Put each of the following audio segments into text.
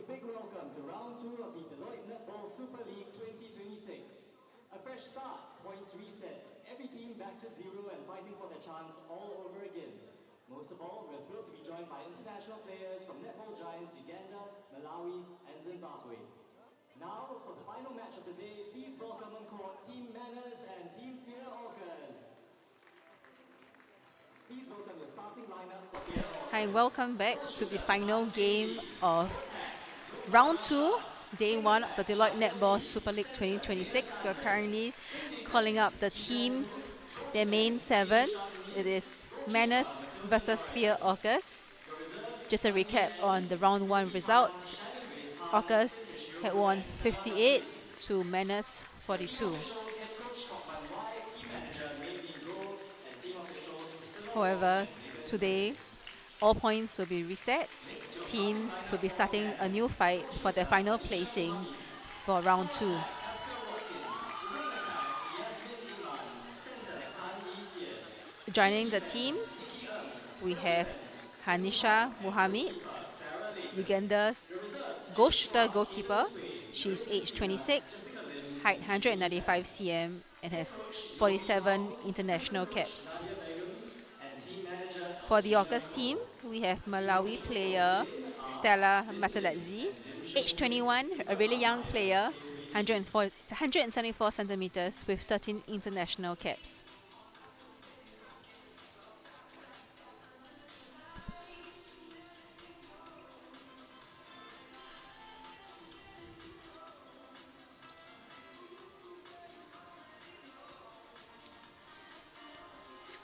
big welcome to round 2 of the Deloitte Netball Super League 2026. A fresh start, points reset, every team back to zero and fighting for their chance all over again. Most of all, we're thrilled to be joined by international players from netball giants Uganda, Malawi and Zimbabwe. Now, for the final match of the day, please welcome on court Team Mannas and Team Fier Orcas. Please welcome the starting lineup for Fier Orcas. Hi, welcome back to the final game of round 2, day 1 of the Deloitte Netball Super League 2026. We're currently calling up the teams, their main 7. It is Mannas versus Fier Orcas. Just a recap on the round 1 results. Orcas had won 58 to Mannas 42. However, today, all points will be reset. Teams will be starting a new fight for their final placing for round 2. Joining the teams, we have Hanisha Muhammad, Uganda's goal shooter goalkeeper. She's age 26, height 195 cm, and has 47 international caps. For the Orcas team, we have Malawi player Stella Mataladze, age 21, a really young player, 174 centimeters with 13 international caps.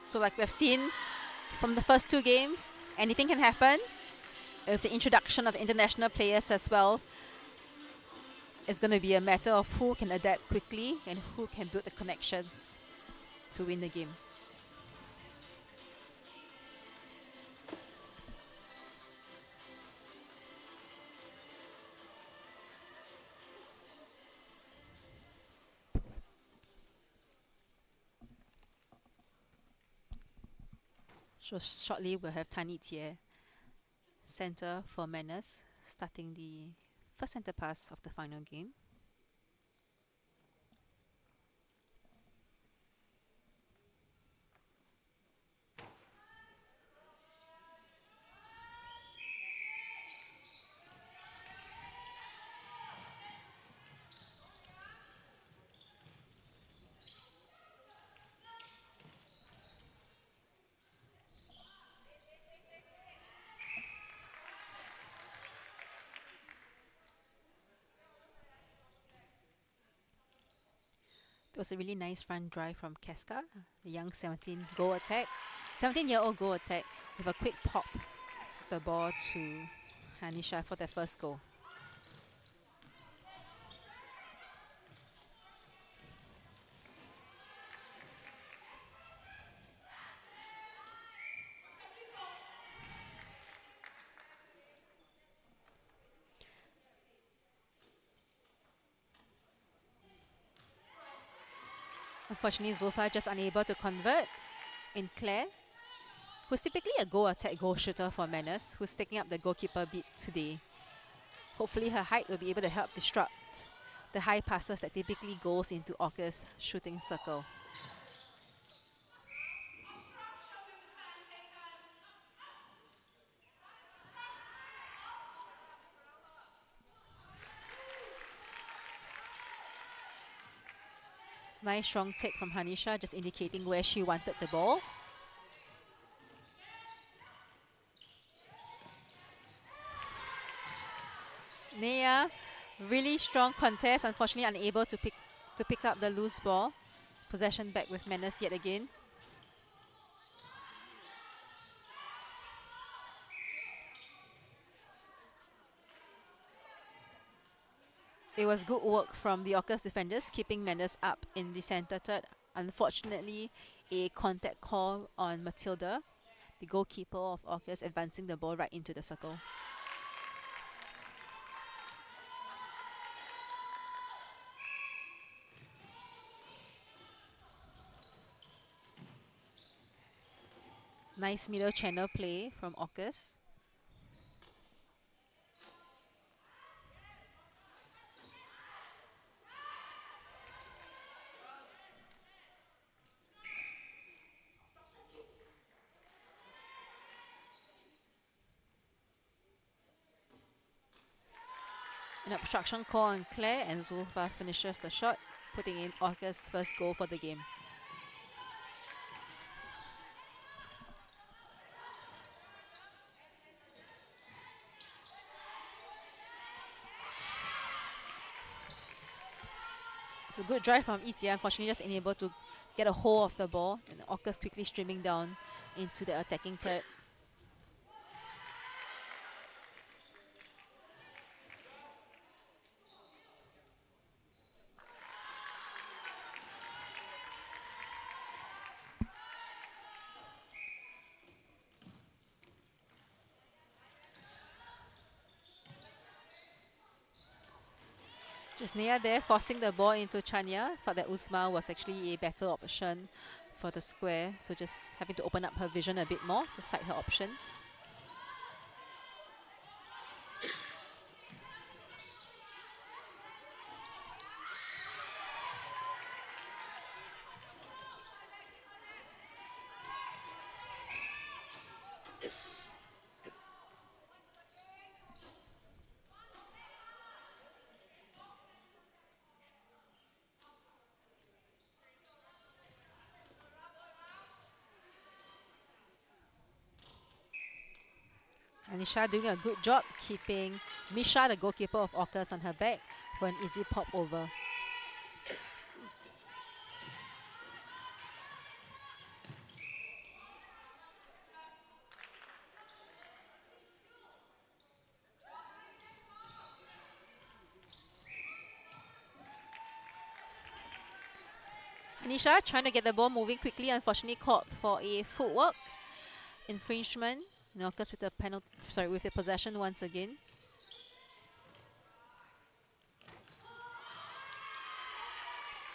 So like we've seen from the first 2 games, anything can happen. With the introduction of international players as well, it's going to be a matter of who can adapt quickly and who can build the connections to win the game. So shortly we'll have Tani Tie, center for Mannas, starting the first center pass of the final game. It was a really nice front drive from Keska, the young 17-year-old goal attack with a quick pop of the ball to Hanisha for their first goal. Unfortunately, Zulfa just unable to convert in Claire, who's typically a goal attack goal shooter for Mannas, who's taking up the goalkeeper beat today. Hopefully her height will be able to help disrupt the high passes that typically goes into Orcas' shooting circle. Nice strong take from Hanisha, just indicating where she wanted the ball. Nea, really strong contest, unfortunately unable to pick up the loose ball. Possession back with Mannas yet again. It was good work from the Orcas defenders, keeping Mannas up in the center third. Unfortunately, a contact call on Matilda, the goalkeeper of Orcas, advancing the ball right into the circle. Nice middle channel play from Orcas. An obstruction call on Claire, and Zulfa finishes the shot, putting in Orcas' first goal for the game. It's a good drive from Itia, unfortunately just unable to get a hold of the ball, and Orcas quickly streaming down into the attacking third. Just Nia there forcing the ball into Chania. Thought that Uzma was actually a better option for the square, so just having to open up her vision a bit more to sight her options. Anisha doing a good job keeping Misha, the goalkeeper of Orcas, on her back for an easy pop over. Anisha trying to get the ball moving quickly, unfortunately caught for a footwork infringement. Orcas with the penalty, with the possession once again.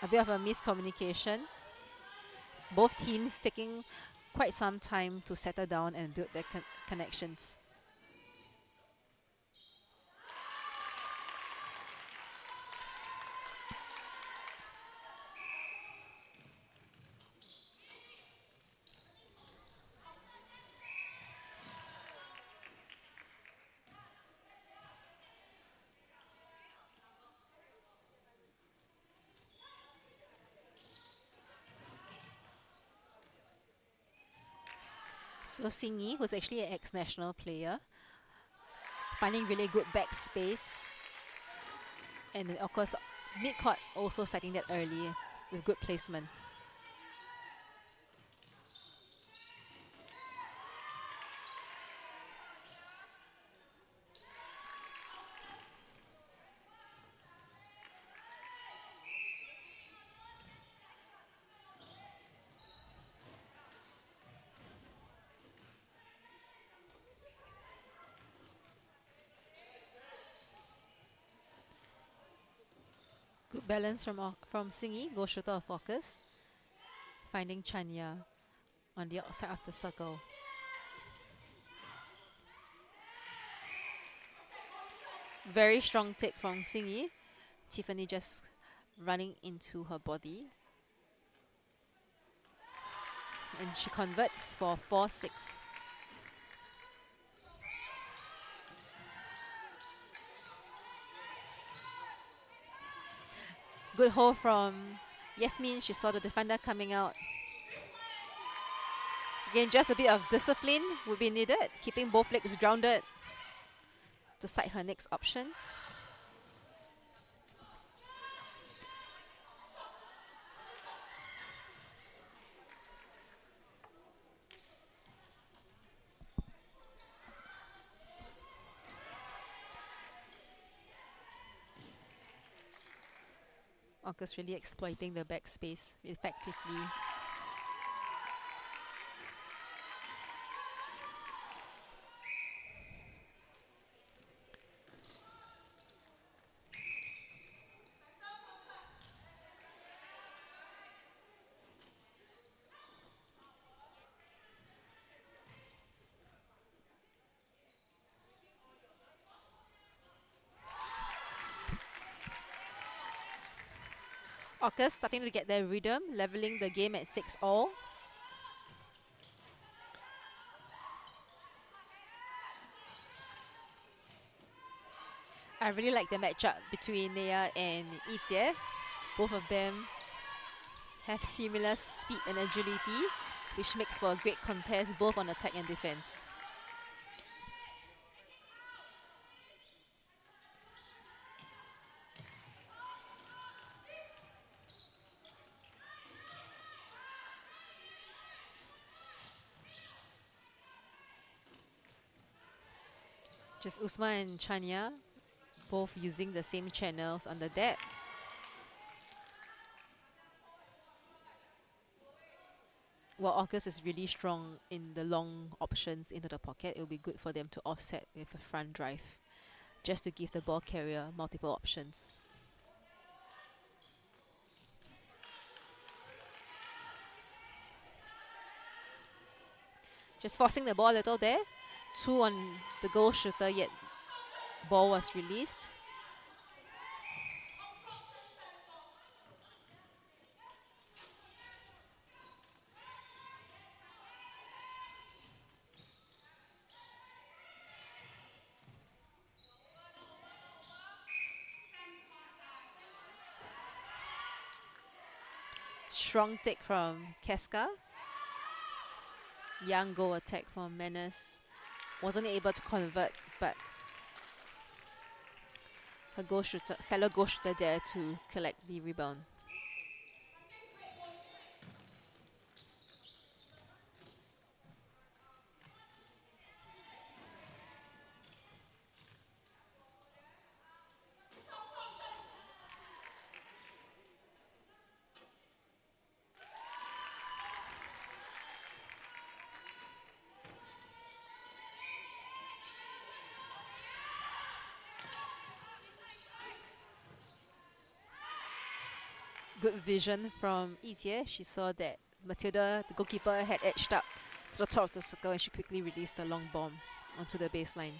A bit of a miscommunication. Both teams taking quite some time to settle down and build their connections. So Singi, who's actually an ex-national player, finding really good back space. And of course, mid-court also setting that early with good placement. Good balance from Singi, goal shooter of Orcas, finding Chania on the outside of the circle. Very strong take from Singi. Tiffany just running into her body. And she converts for 4-6. Good hold from Yasmin. She saw the defender coming out. Again, just a bit of discipline would be needed, keeping both legs grounded to sight her next option. Orcas really exploiting the backspace effectively. Orcas starting to get their rhythm, leveling the game at 6-all. I really like the matchup between Nea and Yijie. Both of them have similar speed and agility, which makes for a great contest both on attack and defense. Just Usman and Chania both using the same channels on the deck. While Orcas is really strong in the long options into the pocket, it will be good for them to offset with a front drive, just to give the ball carrier multiple options. Just forcing the ball a little there. 2 on the goal shooter, yet ball was released. Strong take from Keska. Young goal attack from Mannas. Wasn't able to convert, but her goal shooter, fellow goal shooter there to collect the rebound. Good vision from Yijie. She saw that Matilda, the goalkeeper, had edged up to the top of the circle, and she quickly released the long bomb onto the baseline.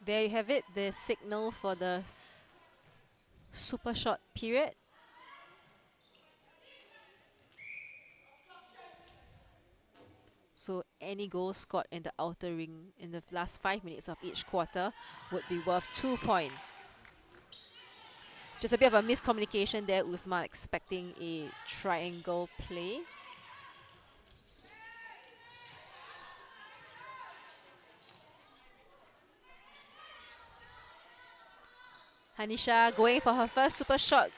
There you have it, the signal for the super short period. So any goal scored in the outer ring in the last 5 minutes of each quarter would be worth 2 points. Just a bit of a miscommunication there, Usman expecting a triangle play. Hanisha going for her first super shot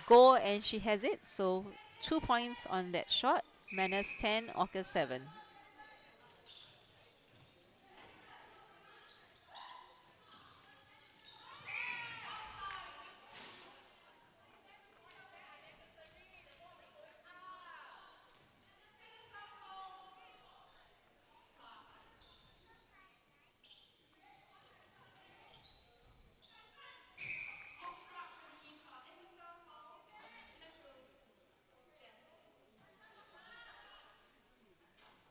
goal, and she has it. So 2 points on that shot. Mannas 10, Orcas 7.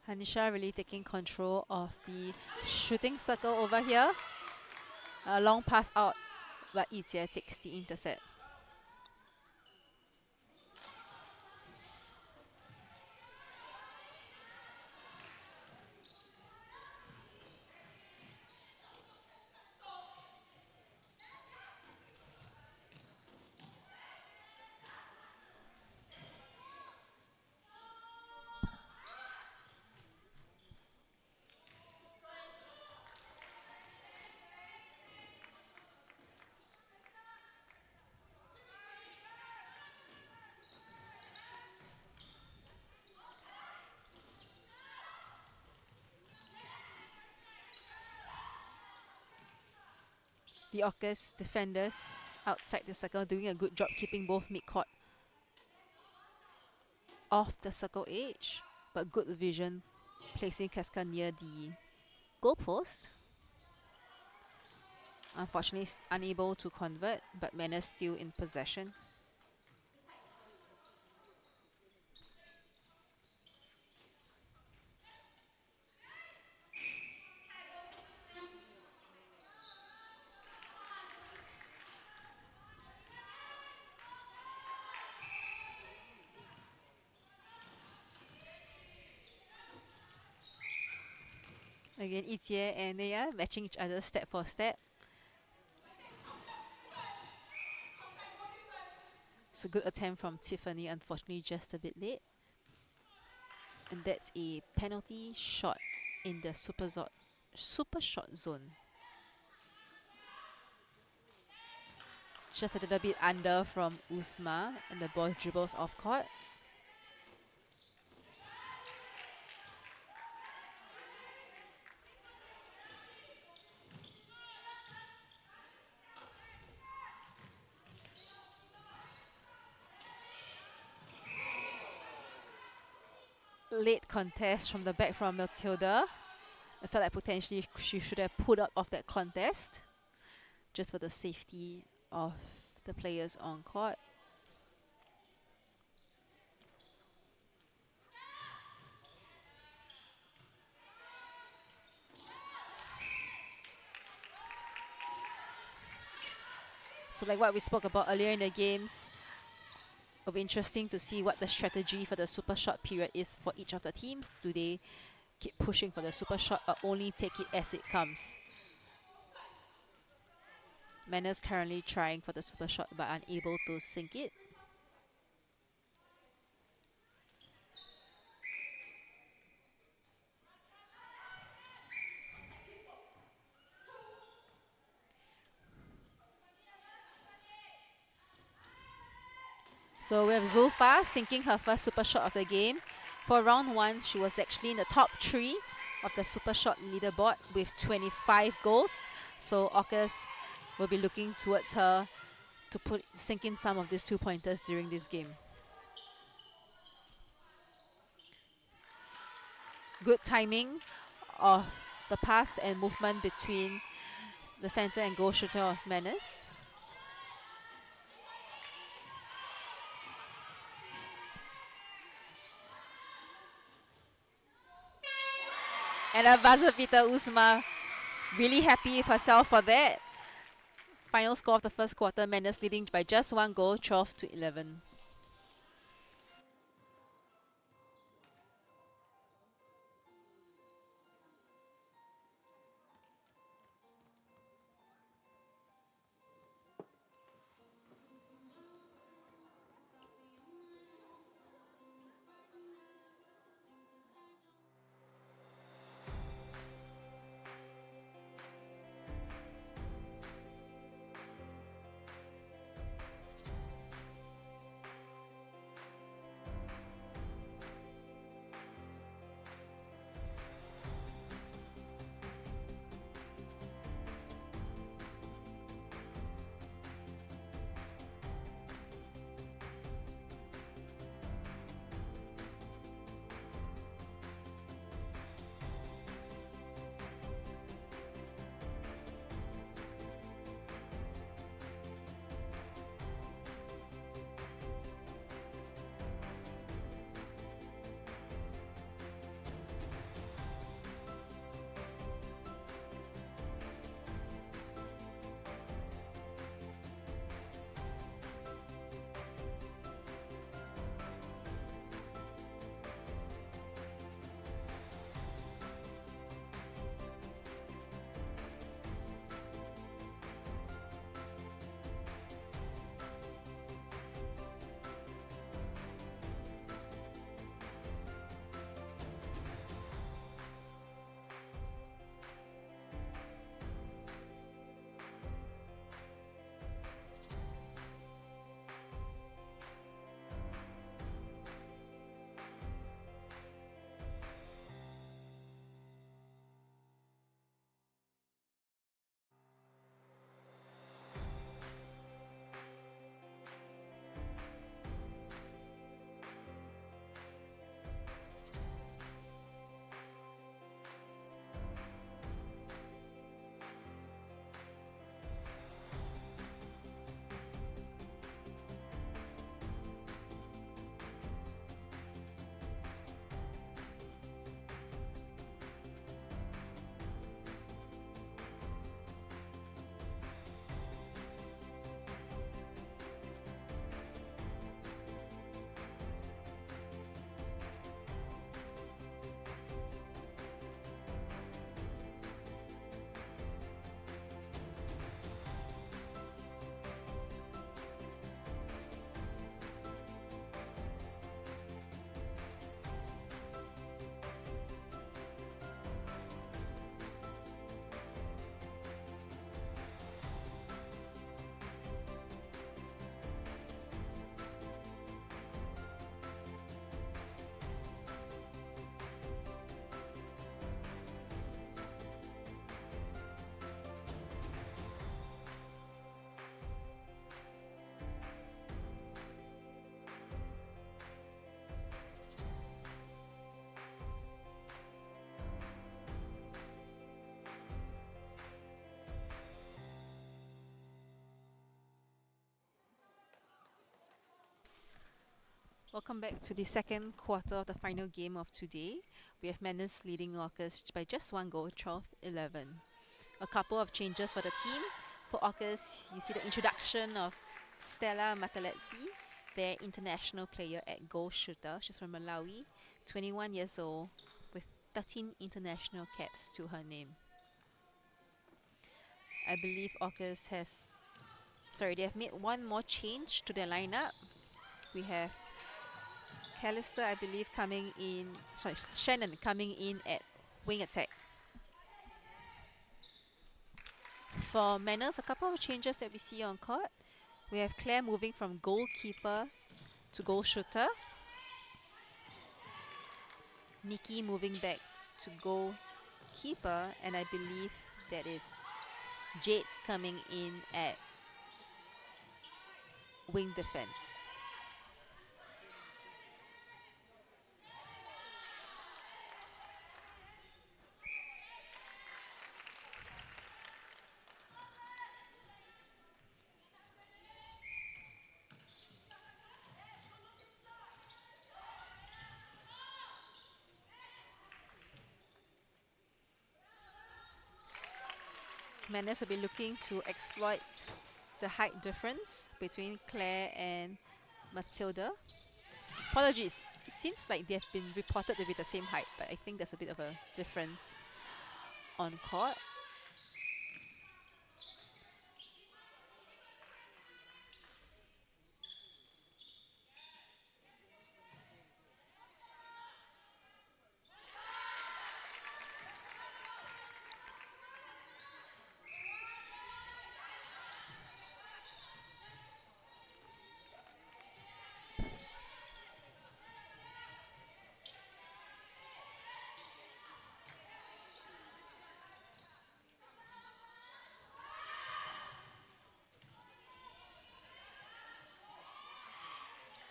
Hanisha really taking control of the shooting circle over here. A long pass out, but Yijie takes the intercept. The Orcas defenders outside the circle doing a good job keeping both mid-court off the circle edge, but good vision placing Keska near the goalpost. Unfortunately, unable to convert, but Mannas still in possession. Again, Yijie and Nea matching each other step for step. It's a good attempt from Tiffany, unfortunately just a bit late. And that's a penalty shot in the super short zone. Just a little bit under from Usma, and the ball dribbles off court. Late contest from the back from Matilda. I felt like potentially she should have pulled out of that contest just for the safety of the players on court. So like what we spoke about earlier in the games, it'll be interesting to see what the strategy for the super short period is for each of the teams. Do they keep pushing for the super short or only take it as it comes? Mannas currently trying for the super shot but unable to sink it. So we have Zulfa sinking her first super shot of the game. For round 1, she was actually in the top 3 of the super shot leaderboard with 25 goals. So Orcas will be looking towards her to sink in some of these 2-pointers during this game. Good timing of the pass and movement between the center and goal shooter of Mannas. And a buzzer beater, Usma, really happy with herself for that. Final score of the first quarter, Mannas leading by just 1 goal, 12-11. Welcome back to the second quarter of the final game of today. We have Mannas leading Orcas by just one goal, 12-11. A couple of changes for the team. For Orcas, you see the introduction of Stella Mataletsi, their international player at goal shooter. She's from Malawi, 21 years old, with 13 international caps to her name. I believe Orcas they have made one more change to their lineup. We have Callister, I believe, Shannon coming in at wing attack. For Mannas, a couple of changes that we see on court. We have Claire moving from goalkeeper to goal shooter. Nikki moving back to goalkeeper, and I believe that is Jade coming in at wing defense. Mannas will be looking to exploit the height difference between Claire and Matilda. Apologies, it seems like they have been reported to be the same height, but I think there's a bit of a difference on court.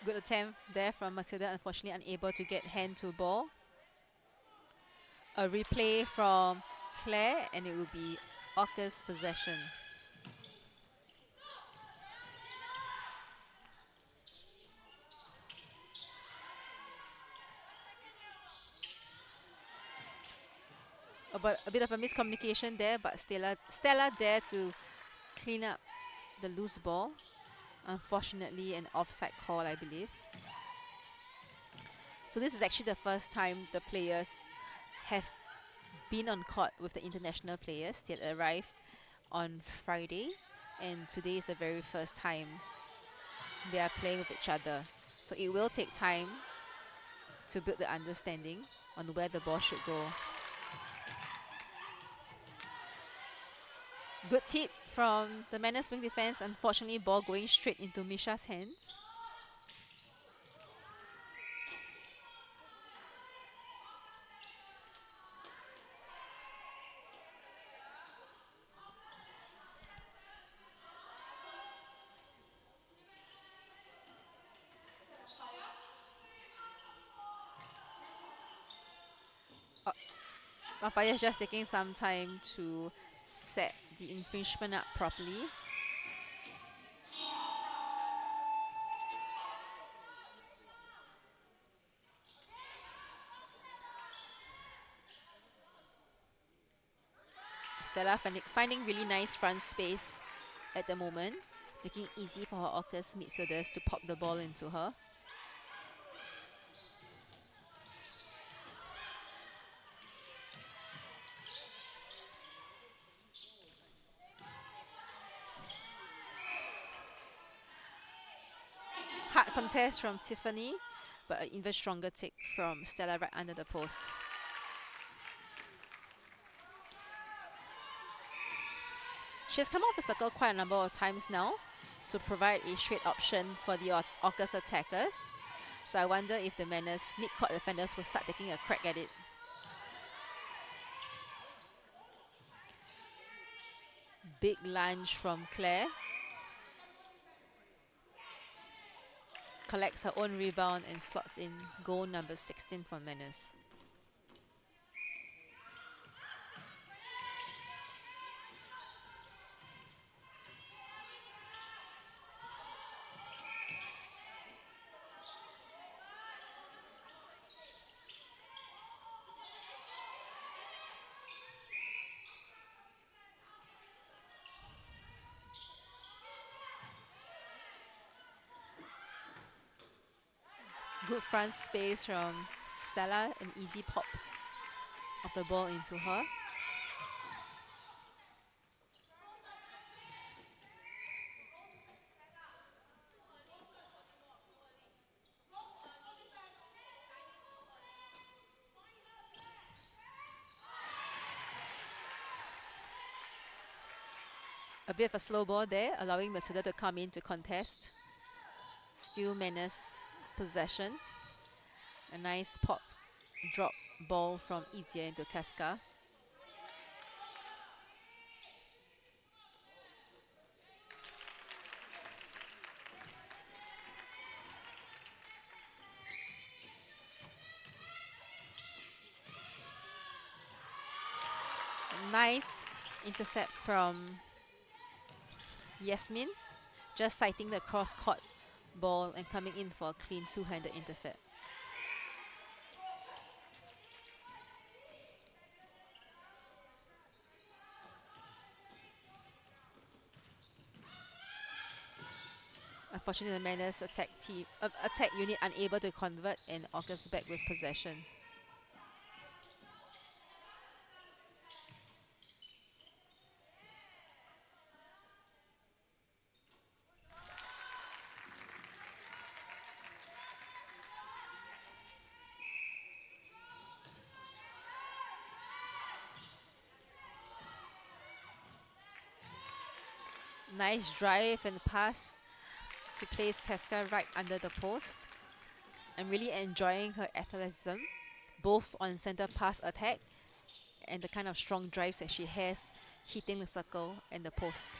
Good attempt there from Matilda, unfortunately unable to get hand to ball. A replay from Claire, and it will be Orcas possession. But a bit of a miscommunication there, but Stella there to clean up the loose ball. Unfortunately, an offside call, I believe. So this is actually the first time the players have been on court with the international players. They had arrived on Friday, and today is the very first time they are playing with each other. So it will take time to build the understanding on where the ball should go. Good tip from the Mannas wing defense. Unfortunately, ball going straight into Misha's hands. Umpire is just taking some time to set the infringement up properly. Stella finding really nice front space at the moment, making it easy for her Orcas midfielders to pop the ball into her. Hard contest from Tiffany, but an even stronger take from Stella right under the post. She has come off the circle quite a number of times now to provide a straight option for the Orcas attackers. So I wonder if the Mannas mid-court defenders will start taking a crack at it. Big lunge from Claire. Collects her own rebound and slots in goal number 16 for Mannas. Good front space from Stella, an easy pop of the ball into her. A bit of a slow ball there, allowing Matilda to come in to contest. Still Mannas possession. A nice pop drop ball from Izia into Casca. Nice intercept from Yasmin, just sighting the cross-court ball and coming in for a clean two-handed intercept. Unfortunately, the Mannas attack unit unable to convert, and Orcas back with possession. Nice drive and pass to place Casca right under the post. I'm really enjoying her athleticism, both on center pass attack and the kind of strong drives that she has, hitting the circle and the post.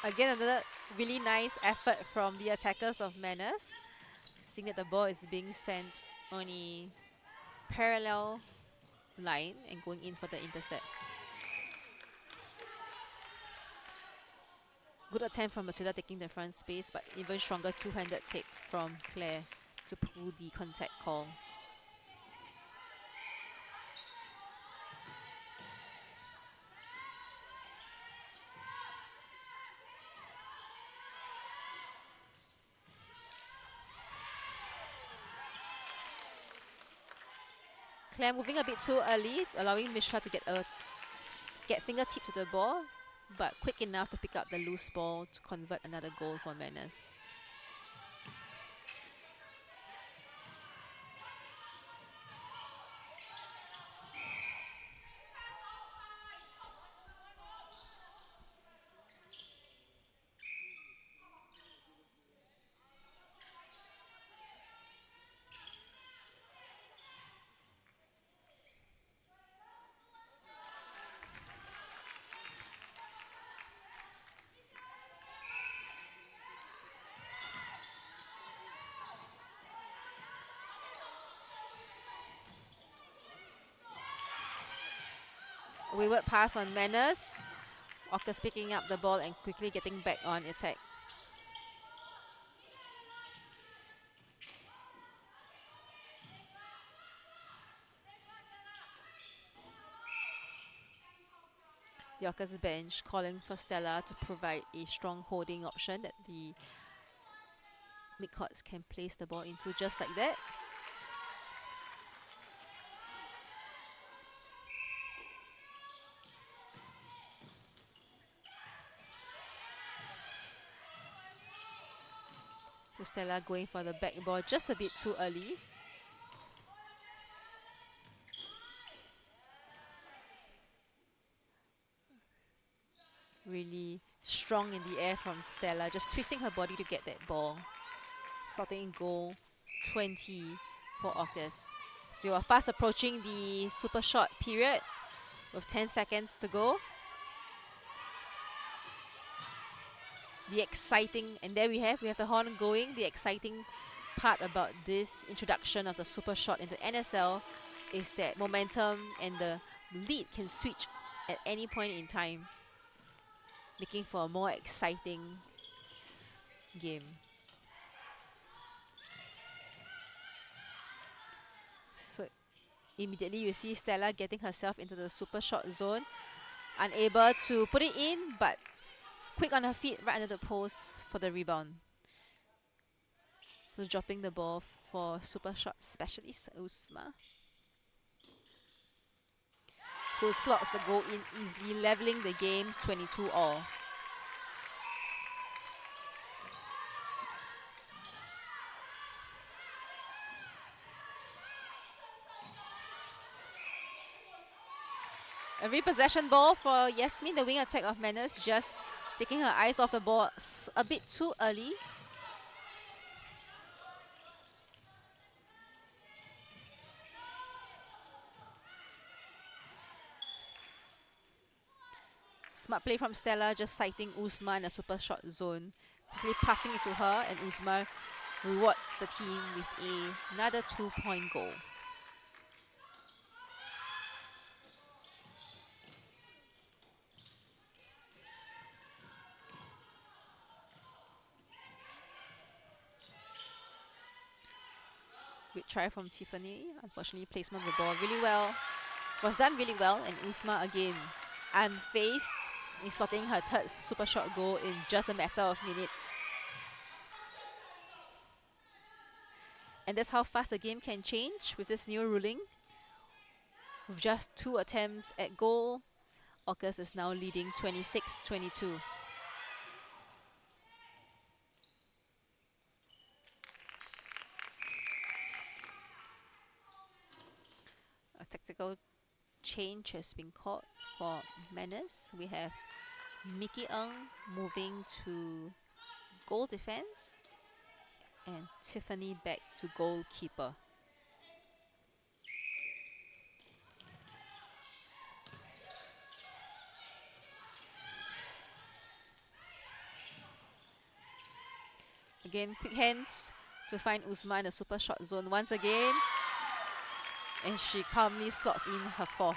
Again, another really nice effort from the attackers of Mannas, seeing that the ball is being sent on a parallel line and going in for the intercept. Good attempt from Matilda taking the front space, but even stronger two-handed take from Claire to pull the contact call. Claire moving a bit too early, allowing Mishra to get fingertips to the ball, but quick enough to pick up the loose ball to convert another goal for Mannas. Wayward pass on Mannas. Orcas picking up the ball and quickly getting back on attack. The Orcas bench calling for Stella to provide a strong holding option that the midcourts can place the ball into just like that. So Stella going for the back ball just a bit too early. Really strong in the air from Stella, just twisting her body to get that ball. Slotting in goal 20 for Orcas. So you are fast approaching the super short period with 10 seconds to go. the exciting, and there we have the horn going. The exciting part about this introduction of the super shot into NSL is that momentum and the lead can switch at any point in time, making for a more exciting game. So immediately you see Stella getting herself into the super shot zone, unable to put it in, but quick on her feet right under the post for the rebound. So dropping the ball for super shot specialist Usma, who slots the goal in easily, leveling the game 22-all. A repossession ball for Yasmin, the wing attack of Mannas, just taking her eyes off the ball a bit too early. Smart play from Stella, just sighting Usma in a super shot zone. Quickly passing it to her, and Usma rewards the team with another 2-point goal. Good try from Tiffany. Unfortunately, placement of the ball really well. Was done really well, and Usma again unfazed in slotting her third super shot goal in just a matter of minutes. And that's how fast the game can change with this new ruling. With just 2 attempts at goal, Orcas is now leading 26-22. A tactical change has been called for Mannas. We have Mickey Ng moving to goal defense and Tiffany back to goalkeeper. Again, quick hands to find Usma in the super shot zone once again. And she calmly slots in her fourth.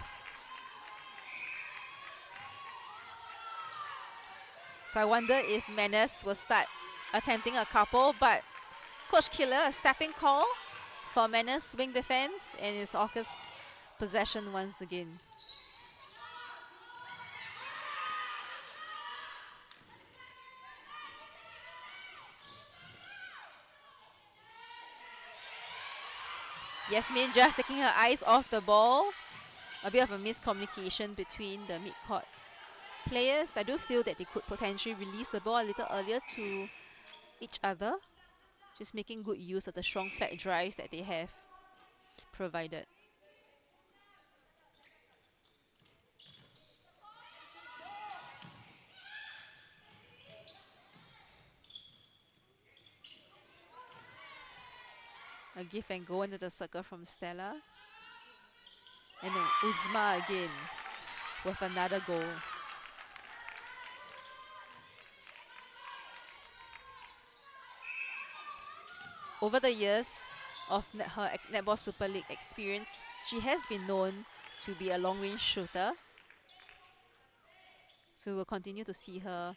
So I wonder if Mannas will start attempting a couple, but Coach Killer, a stepping call for Mannas wing defense, and it's Orcas possession once again. Yasmin just taking her eyes off the ball. A bit of a miscommunication between the mid-court players. I do feel that they could potentially release the ball a little earlier to each other. Just making good use of the strong flat drives that they have provided. A give and go into the circle from Stella. And then Usma again with another goal. Over the years of her Netball Super League experience, she has been known to be a long-range shooter. So we'll continue to see her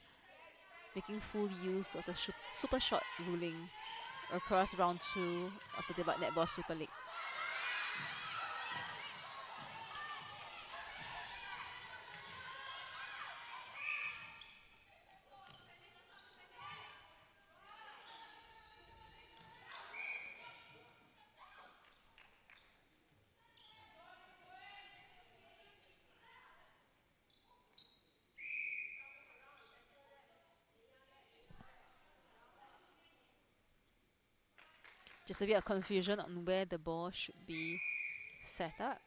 making full use of the super shot ruling across round 2 of the Deloitte Netball Super League. Just a bit of confusion on where the ball should be set up.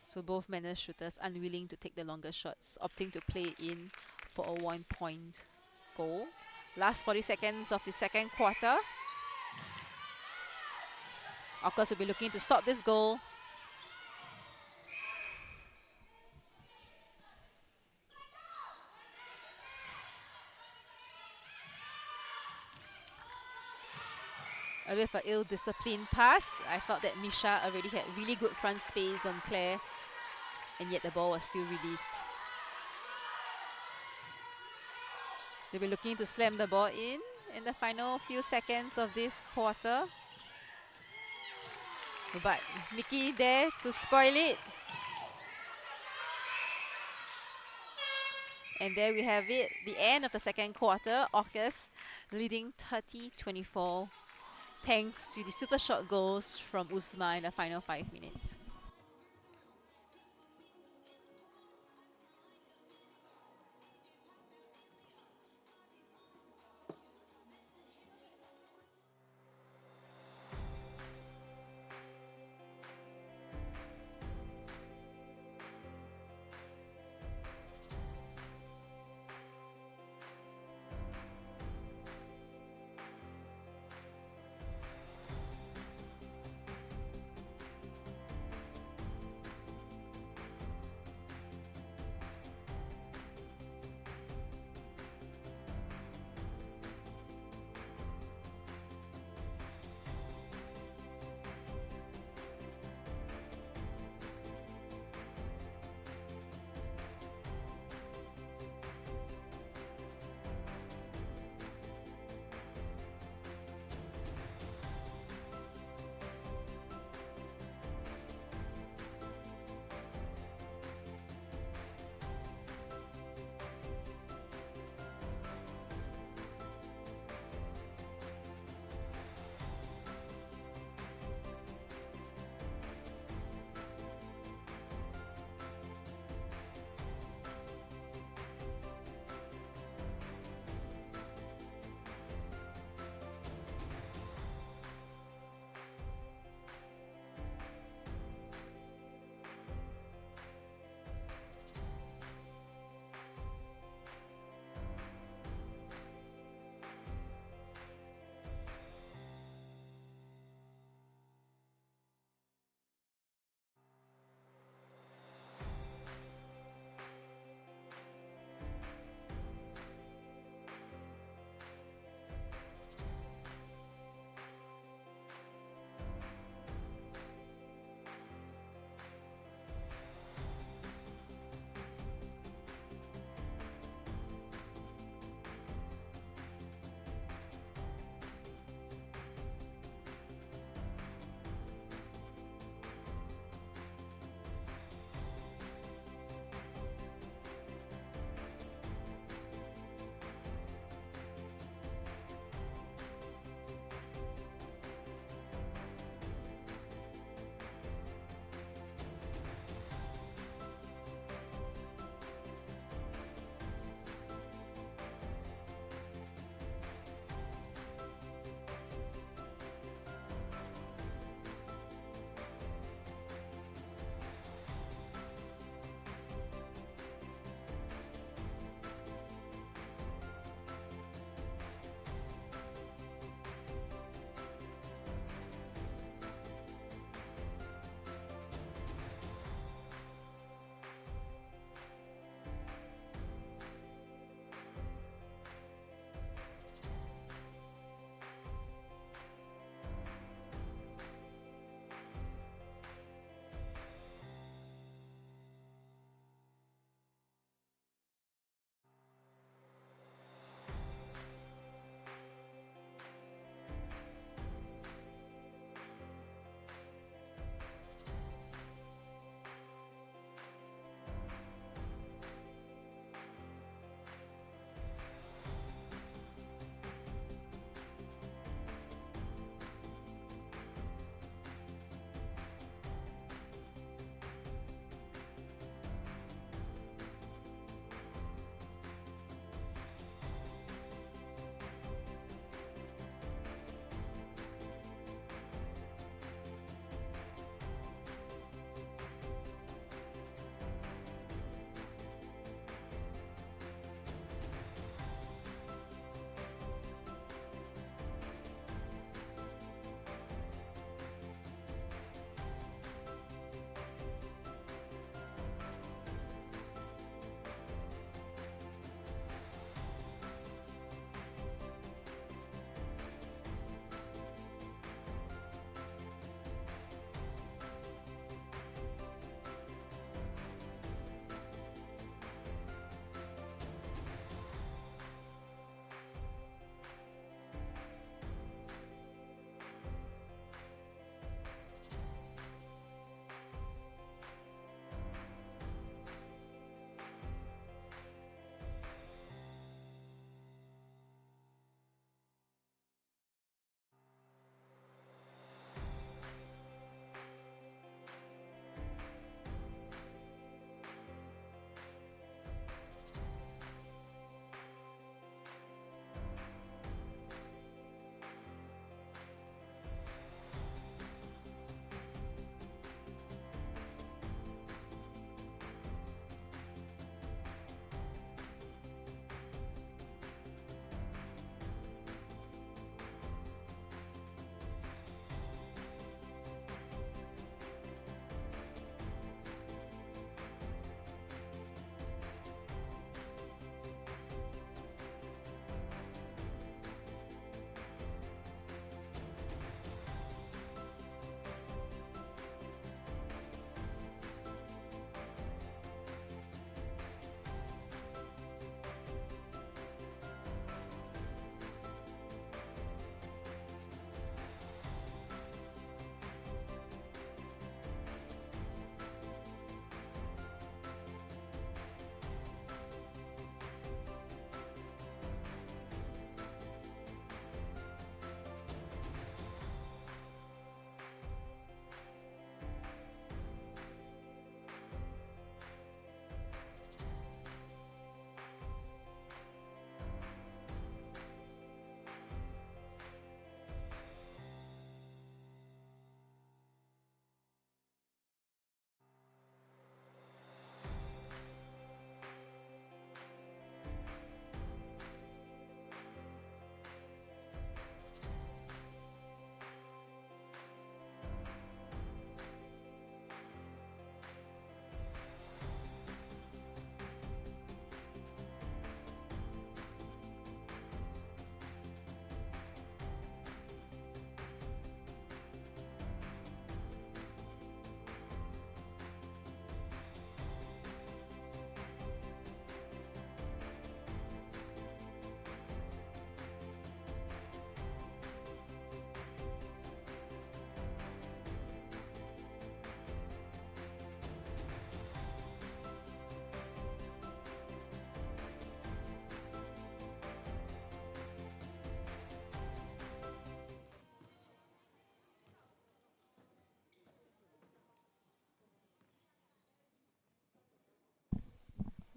So both Mannas shooters unwilling to take the longer shots, opting to play in for a 1-point goal. Last 40 seconds of the second quarter. Orcas will be looking to stop this goal. bit of an ill-disciplined pass. I felt that Misha already had really good front space on Claire, and yet the ball was still released. They'll be looking to slam the ball in the final few seconds of this quarter. But Mickey there to spoil it. And there we have it, the end of the second quarter. Orcas leading 30-24, thanks to the super short goals from Uzma in the final 5 minutes.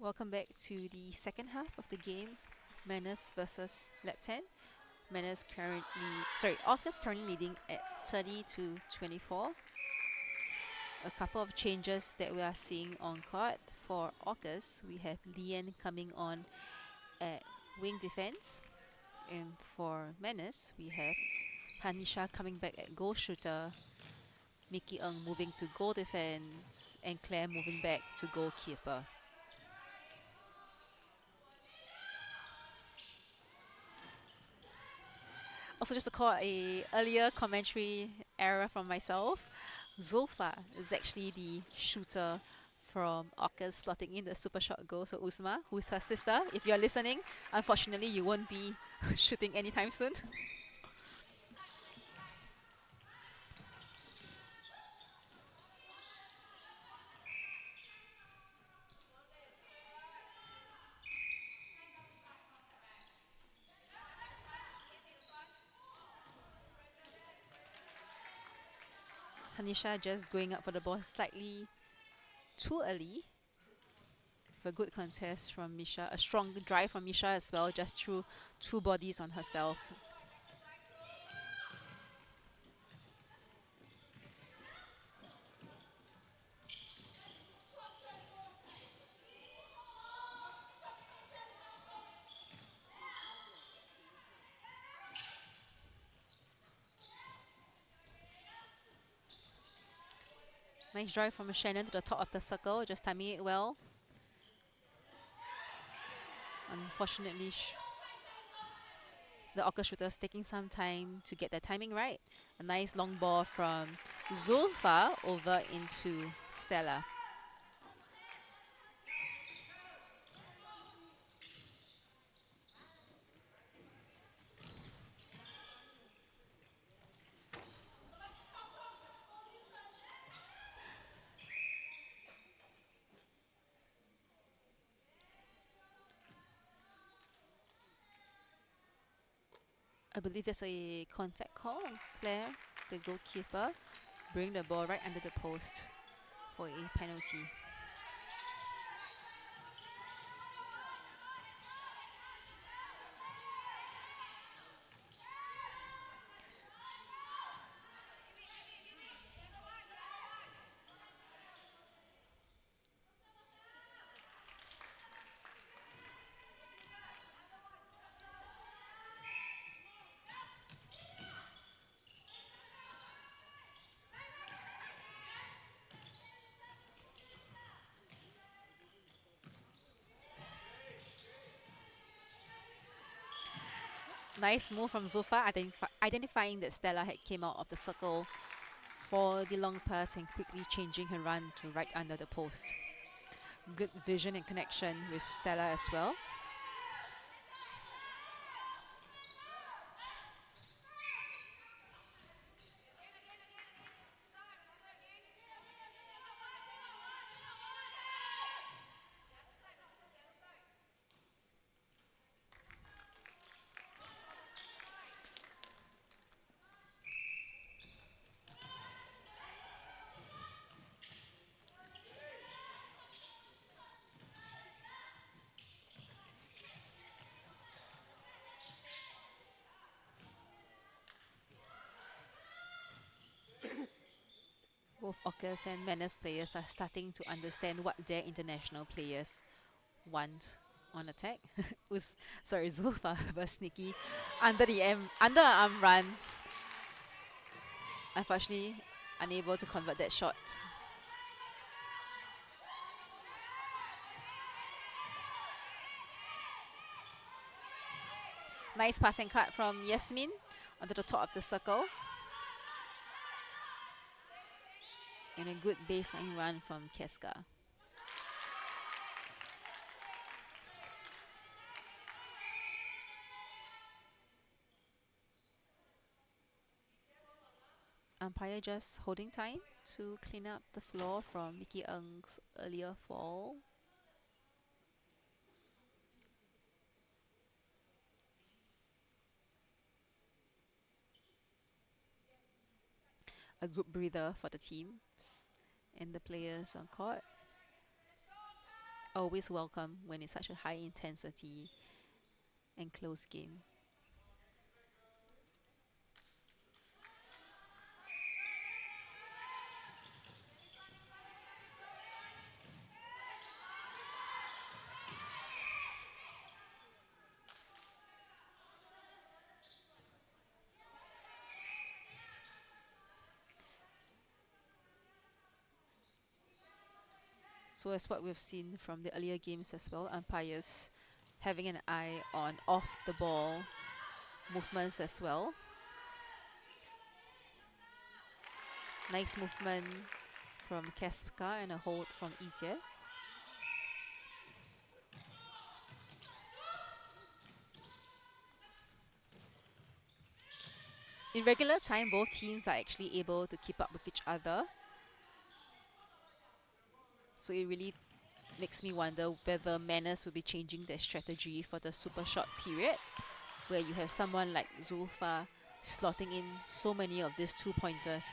Welcome back to the second half of the game, Mannas versus Llabten. Orcas currently leading at 30 to 24. A couple of changes that we are seeing on court. For Orcas, we have Lian coming on at wing defense. And for Mannas, we have Hanisha coming back at goal shooter, Mickey Ng moving to goal defense, and Claire moving back to goalkeeper. Also, just to call a earlier commentary error from myself, Zulfa is actually the shooter from Orcas slotting in the super shot goal. So Uzma, who is her sister, if you're listening, unfortunately you won't be shooting anytime soon. Hanisha just going up for the ball slightly too early. With a good contest from Misha, a strong drive from Misha as well, just threw two bodies on herself. Nice drive from Shannon to the top of the circle, just timing it well. Unfortunately, the Orca shooter's taking some time to get the timing right. A nice long ball from Zulfa over into Stella. I believe there's a contact call on Claire, the goalkeeper, bring the ball right under the post for a penalty. Nice move from Zulfa, identifying that Stella had came out of the circle for the long pass and quickly changing her run to right under the post. Good vision and connection with Stella as well. Both Orcas and Mannas players are starting to understand what their international players want on attack. Zulfa was sneaky under the underarm run. Unfortunately, unable to convert that shot. Nice passing cut from Yasmin onto the top of the circle. And a good baseline run from Keska. Umpire just holding time to clean up the floor from Mickey Ng's earlier fall. A good breather for the teams and the players on court. always welcome when it's such a high intensity and close game. So as what we've seen from the earlier games as well, umpires having an eye on off the ball movements as well. Nice movement from Keska and a hold from Ijie. In regular time, both teams are actually able to keep up with each other. So it really makes me wonder whether Mannas will be changing their strategy for the super short period, where you have someone like Zulfa slotting in so many of these 2-pointers.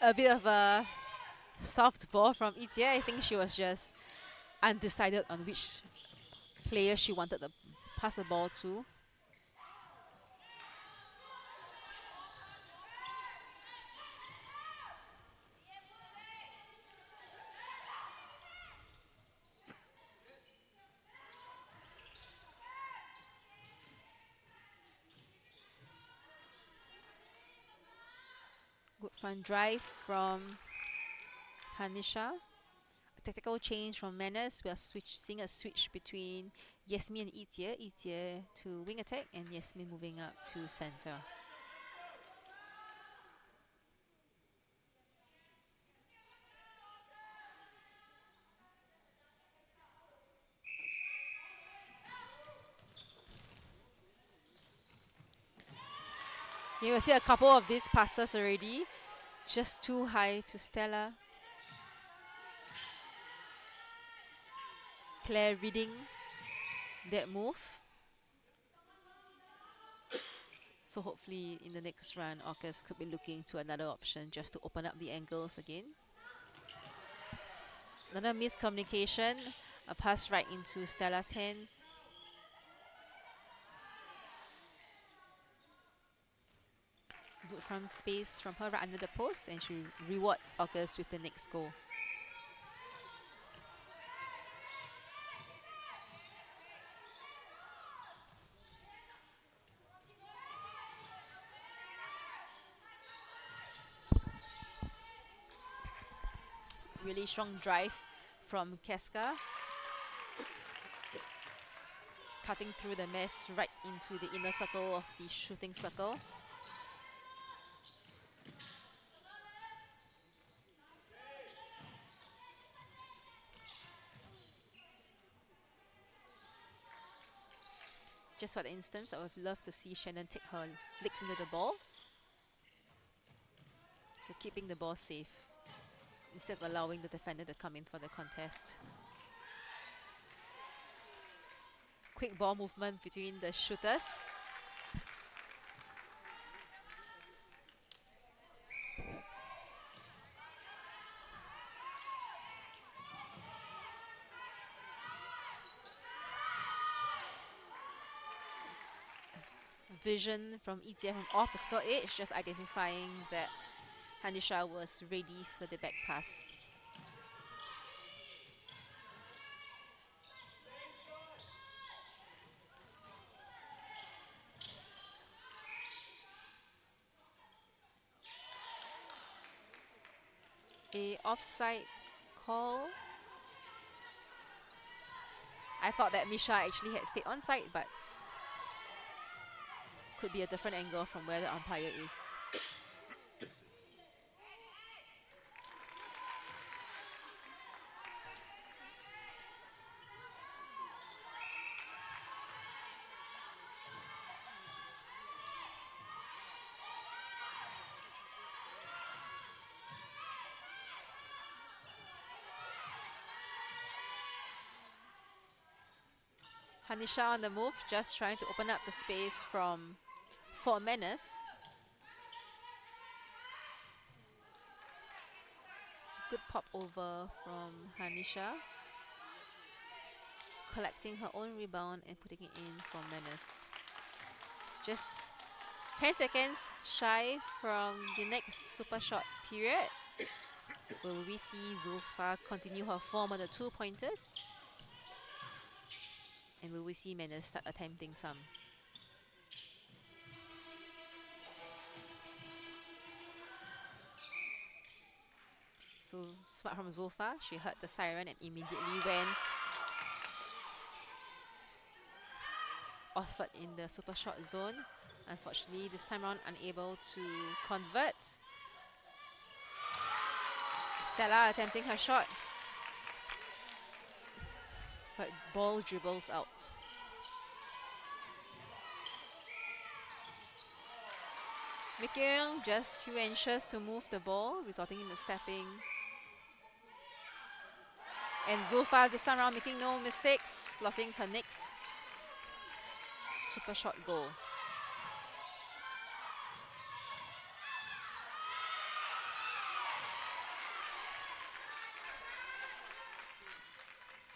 A bit of a soft ball from Ijie. I think she was just undecided on which player she wanted to pass the ball to. Good front drive from Hanisha. A tactical change from Mannas. We are seeing a switch between Yasmin and Ijie. Ijie to wing attack and Yasmin moving up to center. You will see a couple of these passes already. Just too high to Stella. Claire reading that move. So hopefully in the next run, Orcas could be looking to another option just to open up the angles again. Another miscommunication. A pass right into Stella's hands. Good front space from her right under the post, and she rewards Orcas with the next goal. Really strong drive from Keska. Cutting through the mess right into the inner circle of the shooting circle. Just for the instance, I would love to see Shannon take her legs into the ball. So keeping the ball safe instead of allowing the defender to come in for the contest. Quick ball movement between the shooters. Vision from Ijie from off the score edge, just identifying that Hanisha was ready for the back pass. a offside call. I thought that Misha actually had stayed on side, but could be a different angle from where the umpire is. Hanisha on the move, just trying to open up the space for Mannas. Good pop over from Hanisha. Collecting her own rebound and putting it in for Mannas. Just 10 seconds shy from the next super shot period. Will we see Zulfa continue her form on the 2-pointers? And will we see Mannas start attempting some? So smart from Zulfa. She heard the siren and immediately went offered in the super short zone. Unfortunately, this time around unable to convert. Stella attempting her shot, but ball dribbles out. Making just 2 inches to move the ball, resulting in the stepping. And Zulfa this time around making no mistakes, slotting her next super shot goal.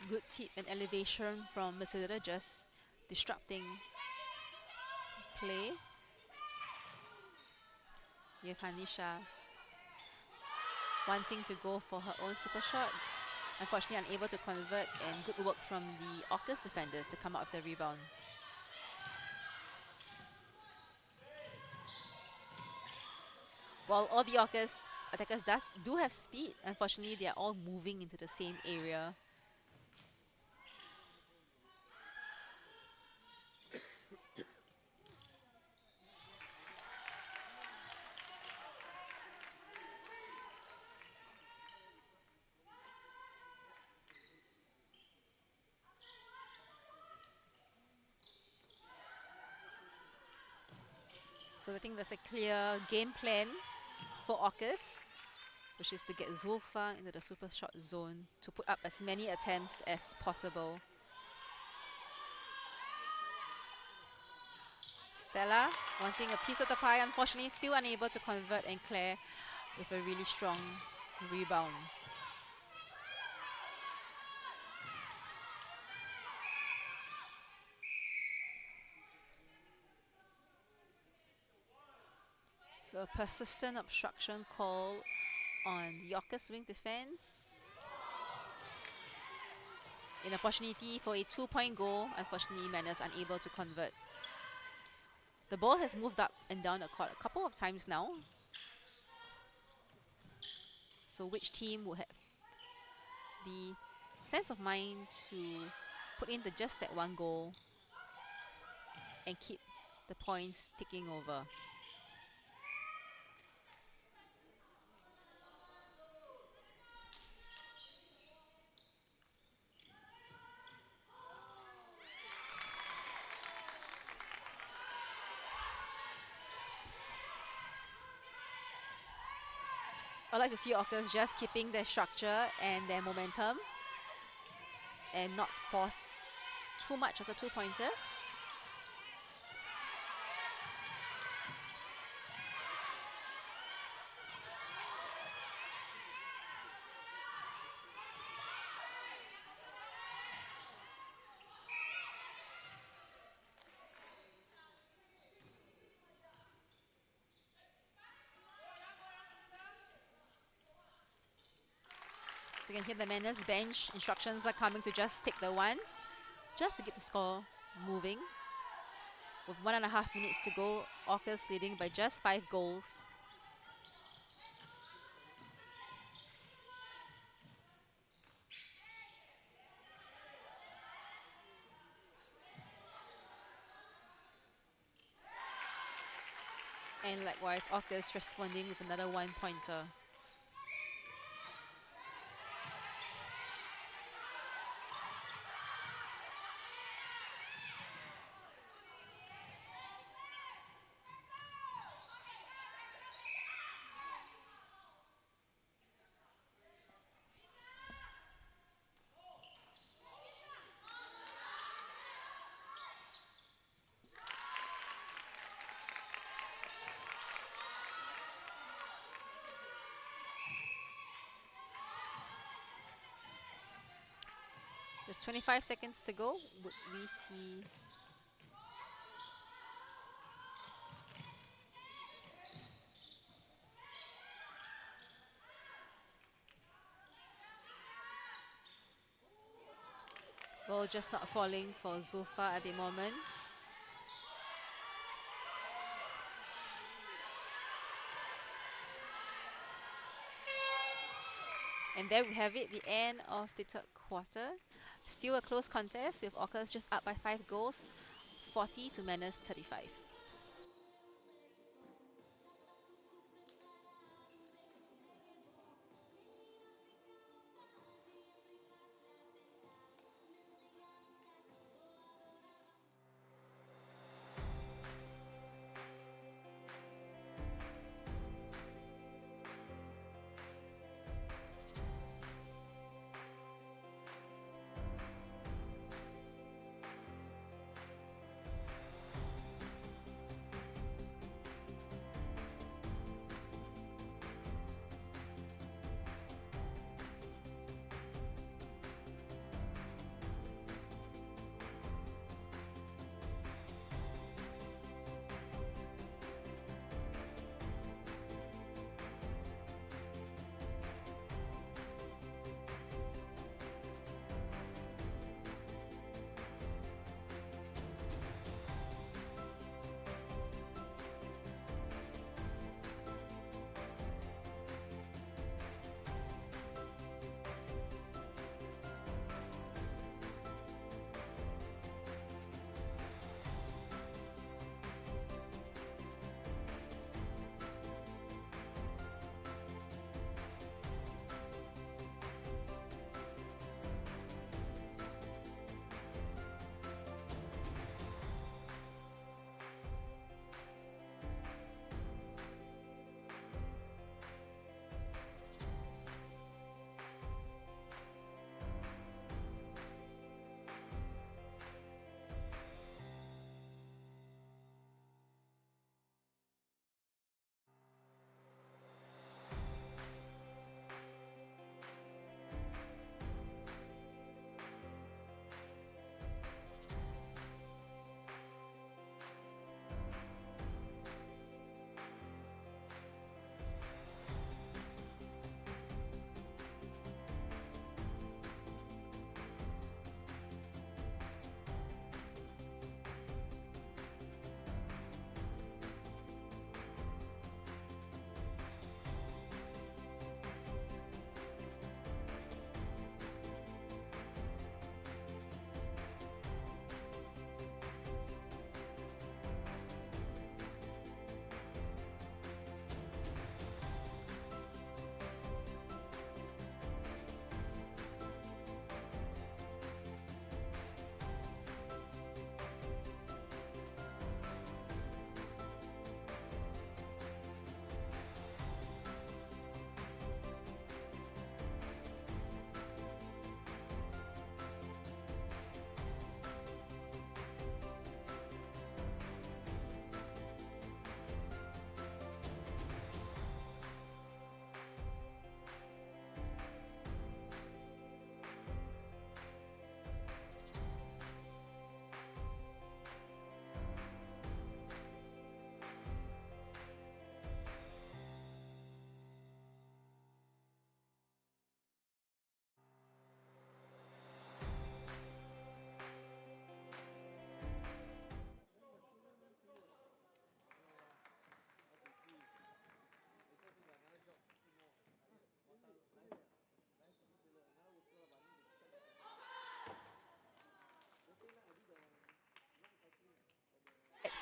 Good tip and elevation from Matilda, just disrupting play. Yekanisha wanting to go for her own super shot. Unfortunately unable to convert, and good work from the Orcas defenders to come out of the rebound. While all the Orcas attackers do have speed, unfortunately they are all moving into the same area. So I think there's a clear game plan for Orcas, which is to get Zulfa into the super short zone to put up as many attempts as possible. Stella wanting a piece of the pie, unfortunately still unable to convert, and Claire with a really strong rebound. So a persistent obstruction call on the Orcas wing defense. An opportunity for a 2-point goal. Unfortunately, Mannas unable to convert. The ball has moved up and down the court a couple of times now. So which team will have the sense of mind to put in just that one goal and keep the points ticking over? I'd like to see Orcas just keeping their structure and their momentum and not force too much of the 2-pointers. So you can hear the Mannas bench instructions are coming to just take the one, just to get the score moving. With 1.5 minutes to go, Orcas leading by just 5 goals. And likewise, Orcas responding with another 1-pointer. There's 25 seconds to go. Would we see... Ball just not falling for Zulfa at the moment. And there we have it, the end of the third quarter. Still a close contest with Orcas just up by 5 goals, 40 to Mannas 35.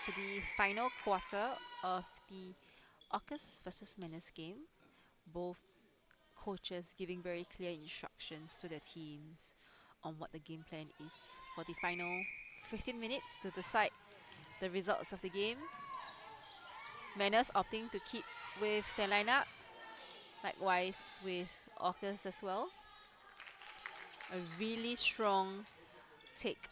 To the final quarter of the Orcas versus Mannas game. Both coaches giving very clear instructions to their teams on what the game plan is for the final 15 minutes to decide the results of the game. Mannas opting to keep with their lineup, likewise with Orcas as well. A really strong take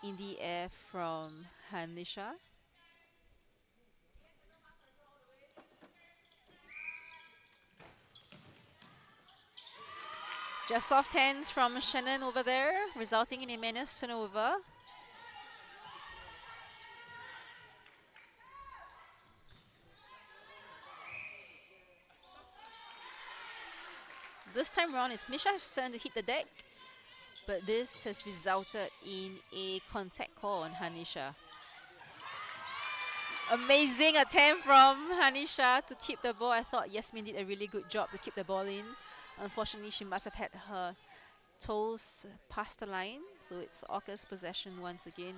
in the air from Hanisha. Just soft hands from Shannon over there, resulting in a Mannas turnover. This time around, it's Misha's turn to hit the deck, but this has resulted in a contact call on Hanisha. Amazing attempt from Hanisha to tip the ball. I thought Yasmin did a really good job to keep the ball in. Unfortunately, she must have had her toes past the line, so it's Orcas possession once again.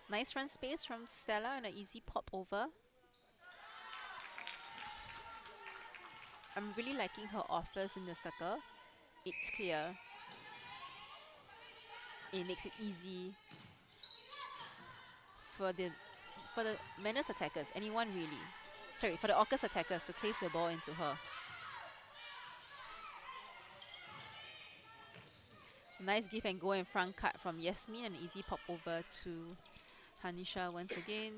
Nice run space from Stella and an easy pop over. I'm really liking her offers in the circle. It's clear. It makes it easy for the Mannas attackers, anyone really. Sorry, for the Orcas attackers to place the ball into her. Nice give and go in front cut from Yasmin and easy pop over to Hanisha once again.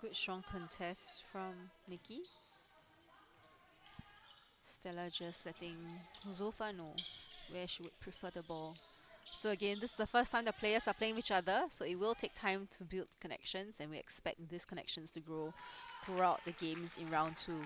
Good strong contest from Mickey. Stella just letting Zulfa know where she would prefer the ball. So again, this is the first time the players are playing with each other, so it will take time to build connections, and we expect these connections to grow throughout the games in round 2.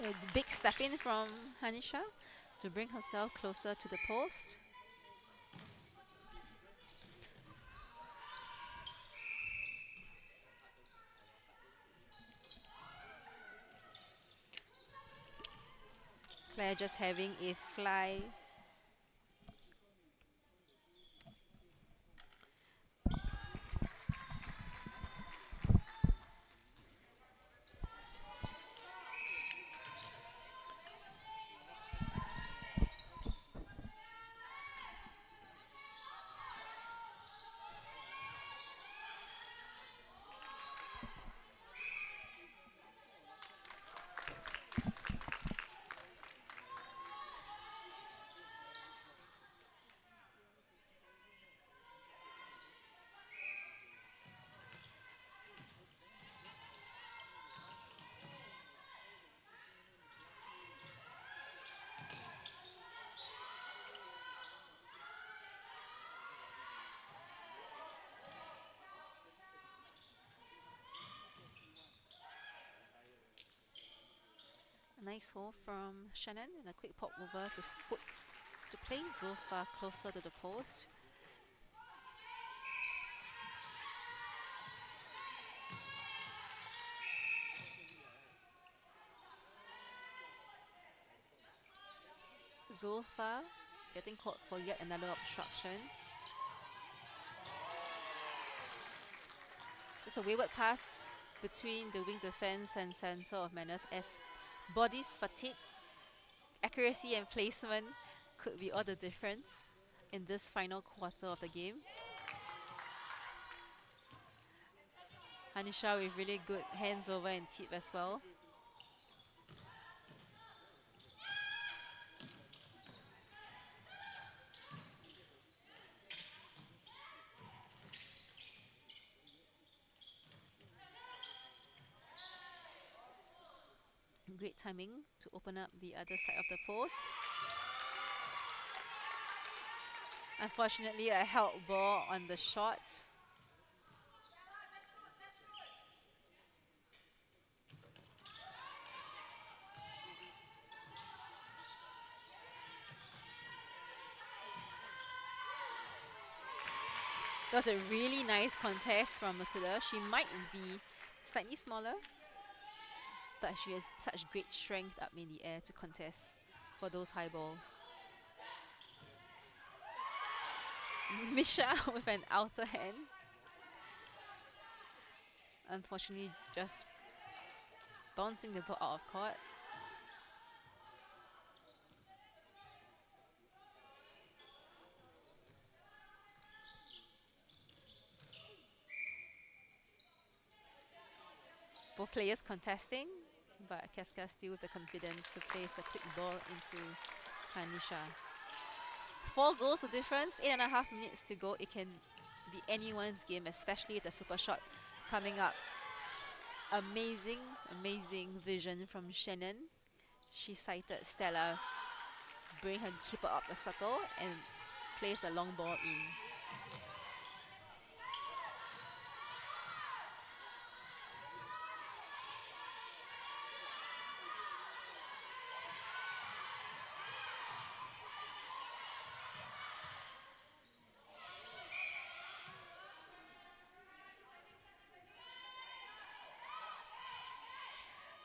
A big step in from Hanisha to bring herself closer to the post. Claire just having a fly. A nice hold from Shannon and a quick pop over to play Zulfa closer to the post. Zulfa getting caught for yet another obstruction. Just a wayward pass between the wing defense and center of Mannas as Body's fatigue, accuracy and placement could be all the difference in this final quarter of the game. Hanisha with really good hands over and tip as well. Great timing to open up the other side of the post. Unfortunately, a held ball on the shot. That was a really nice contest from Matilda. She might be slightly smaller, but she has such great strength up in the air to contest for those high balls. Misha with an outer hand. Unfortunately, just bouncing the ball out of court. Both players contesting, but Casca still with the confidence to place a quick ball into Hanisha. 4 goals of difference, 8.5 minutes to go. It can be anyone's game, especially the super shot coming up. Amazing, amazing vision from Shannon. She sighted Stella, bring her keeper up the circle and place the long ball in.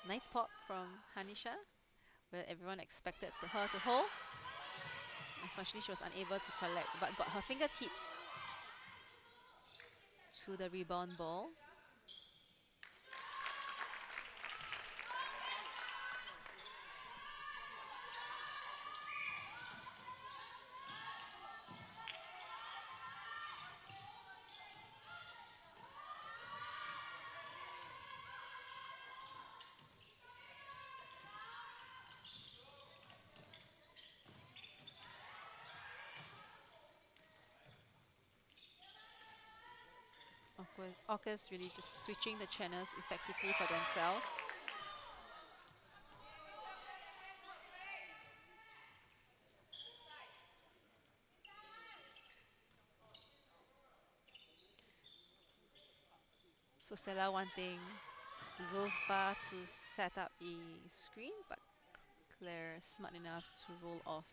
Nice pop from Hanisha, where everyone expected her to hold. Unfortunately, she was unable to collect, but got her fingertips to the rebound ball. Orcas really just switching the channels effectively for themselves. So Stella wanting Zulfa to set up a screen, but Claire smart enough to roll off.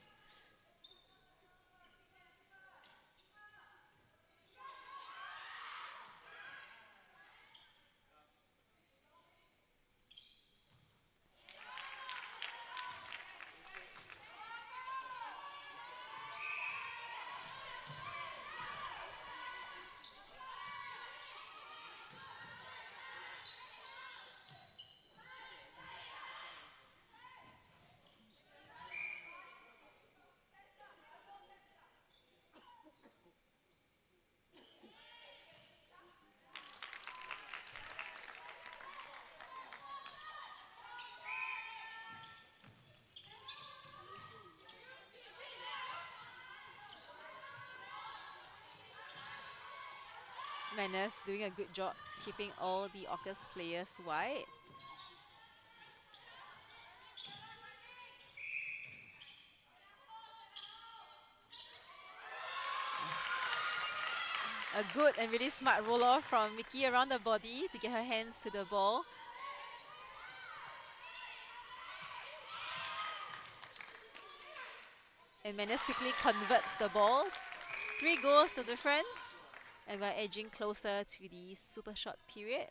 Mannas doing a good job keeping all the Orcas players wide. A good and really smart roll-off from Mickey around the body to get her hands to the ball. And Mannas quickly converts the ball. 3 goals to difference. And we're edging closer to the super short period.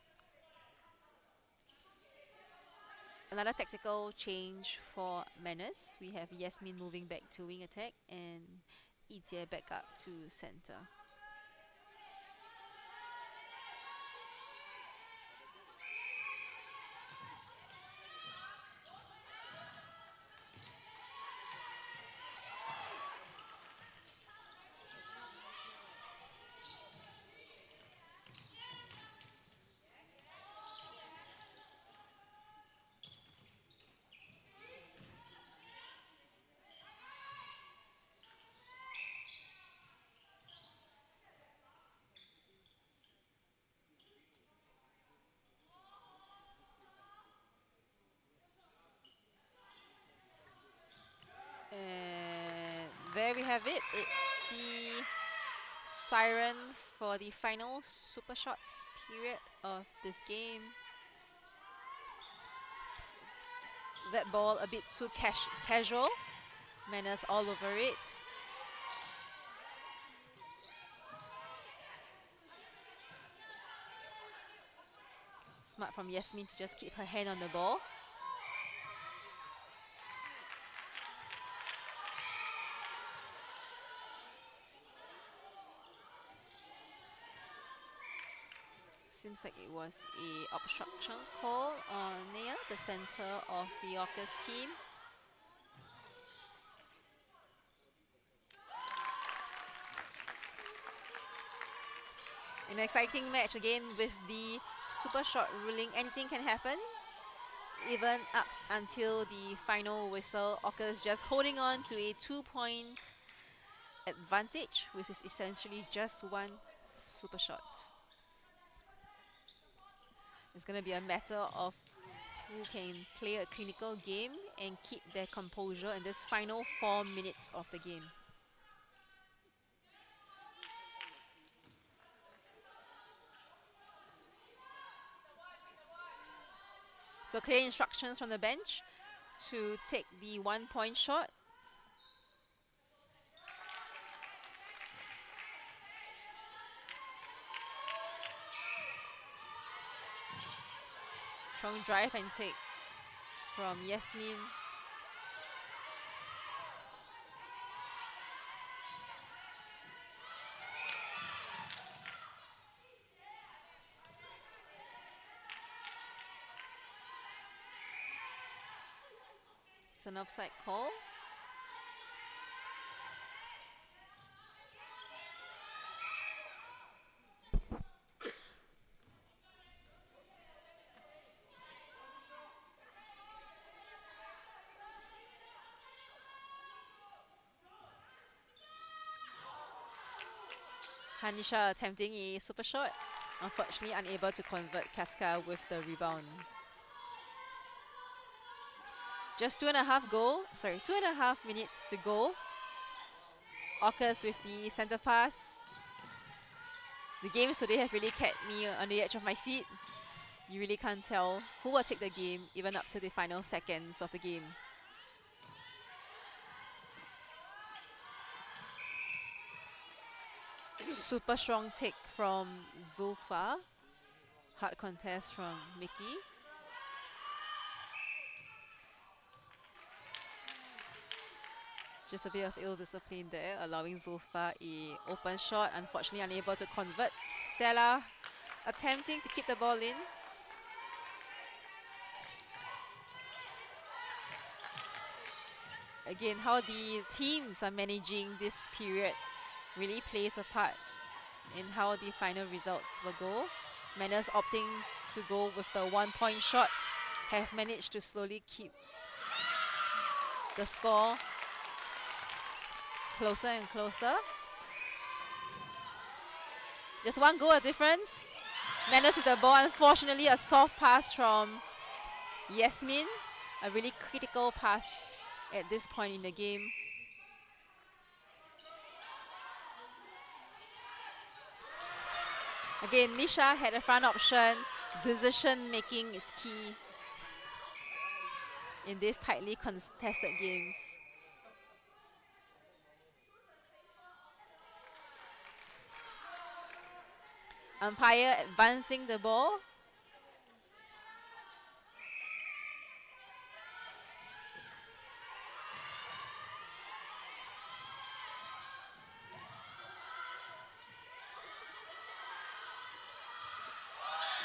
Another tactical change for Mannas. We have Yasmin moving back to wing attack and Yitie back up to center. there we have it. It's the siren for the final super shot period of this game. That ball a bit too casual. Mannas all over it. Smart from Yasmin to just keep her hand on the ball. Seems like it was a obstruction call on Nia, the center of the Orcas team. An exciting match again with the super short ruling. Anything can happen, even up until the final whistle. Orcas just holding on to a 2-point advantage, which is essentially just one super shot. It's going to be a matter of who can play a clinical game and keep their composure in this final 4 minutes of the game. So clear instructions from the bench to take the 1-point shot. Strong drive and take from Yasmin. It's an offside call. Hanisha attempting a super shot. Unfortunately unable to convert. Casca with the rebound. Just 2.5 minutes to go. Orcas with the center pass. The games today have really kept me on the edge of my seat. You really can't tell who will take the game, even up to the final seconds of the game. Super strong take from Zulfa. Hard contest from Mickey. Just a bit of ill discipline there, allowing Zulfa a open shot. Unfortunately unable to convert. Stella attempting to keep the ball in. Again, how the teams are managing this period really plays a part in how the final results will go. Mannas opting to go with the 1-point shots have managed to slowly keep the score closer and closer. Just one goal a difference. Mannas with the ball. Unfortunately, a soft pass from Yasmin. A really critical pass at this point in the game. Again, Misha had a front option. Decision making is key in these tightly contested games. Umpire advancing the ball.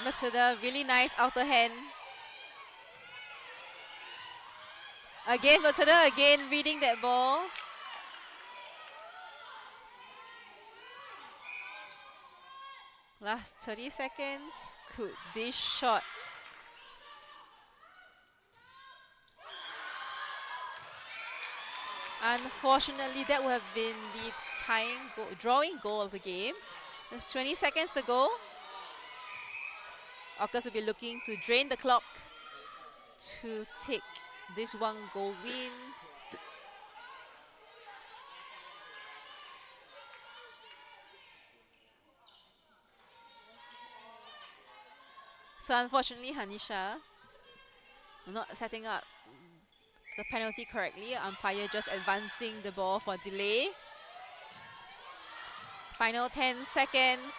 Matilda, really nice outer hand. Again, Matilda again reading that ball. Last 30 seconds. Could this shot unfortunately, that would have been the drawing goal of the game. There's 20 seconds to go. Orcas will be looking to drain the clock to take this 1-goal win. So unfortunately, Hanisha not setting up the penalty correctly. Umpire just advancing the ball for delay. Final 10 seconds.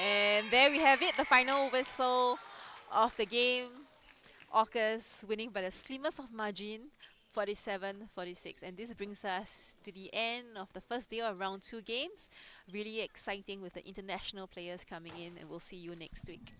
And there we have it, the final whistle of the game. Orcas winning by the slimmest of margin, 47-46. And this brings us to the end of the first day of round 2 games. Really exciting with the international players coming in, and we'll see you next week.